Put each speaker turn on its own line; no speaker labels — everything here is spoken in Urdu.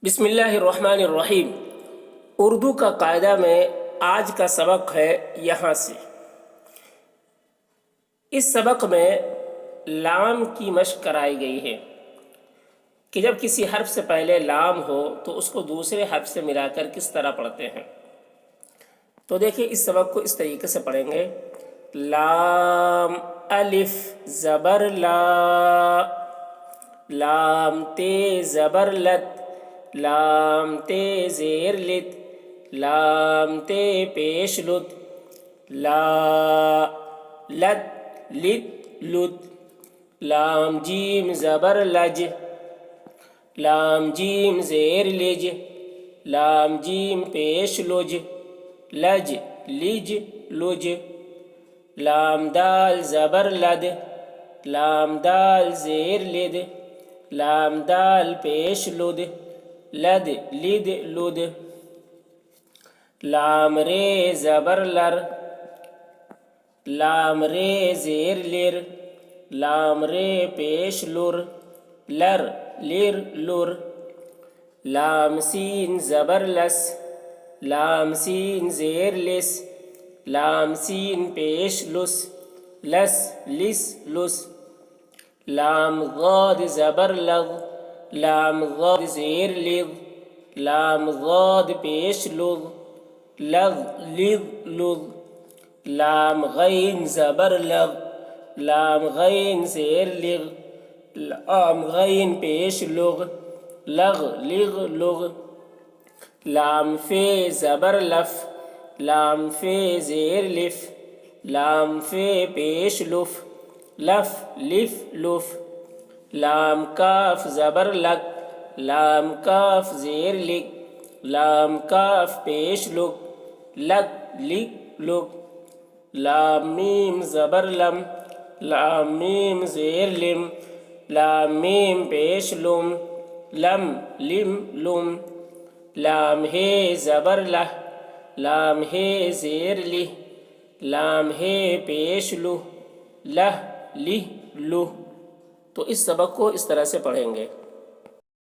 بسم اللہ الرحمن الرحیم۔ اردو کا قاعدہ میں آج کا سبق ہے یہاں سے۔ اس سبق میں لام کی مشق کرائی گئی ہے کہ جب کسی حرف سے پہلے لام ہو تو اس کو دوسرے حرف سے ملا کر کس طرح پڑھتے ہیں۔ تو دیکھیں اس سبق کو اس طریقے سے پڑھیں گے۔ لام الف زبر لا، لام تے زبر لت، لام تے زیر لت، لام تے پیش لت، لا لت لت لت، لام جیم زبر لج، لام جیم زیر لج، لام جیم پیش لج، لج لج لج، لام دال زبر لد، لام دال زیر لد، لام دال پیش لد، لد لد لد، لام رے زبر لر، لام رے زیر لر، لام رے پیش لر، لر لر لر، لام سین زبر لس، لام سین زیر لس، لام سین پیش لس، لس لس لس، لام غاد زبر لغ، لام غاد زیر لغ، لام غاد پیش لغ، لغ لغ لغ، لام غین زبر لغ، لام غین زیر لغ، لام غین پیش لغ، لغ لغ لغ، لام فے زبر لف، لام فے زیر لف، لام فے پیش لف، لف لف لف، لام کاف زبر لک، لام کاف زیر لک، لام کاف پیش لک، لک لک لک، لام میم زبر لم، لام میم زیر لم، لام میم پیش لم، لم لم لم، لام ہے زبر لہ، لام ہے زیر لہ، لام ہے پیش لہ، لہ لہ لہ۔ تو اس سبق کو اس طرح سے پڑھیں گے۔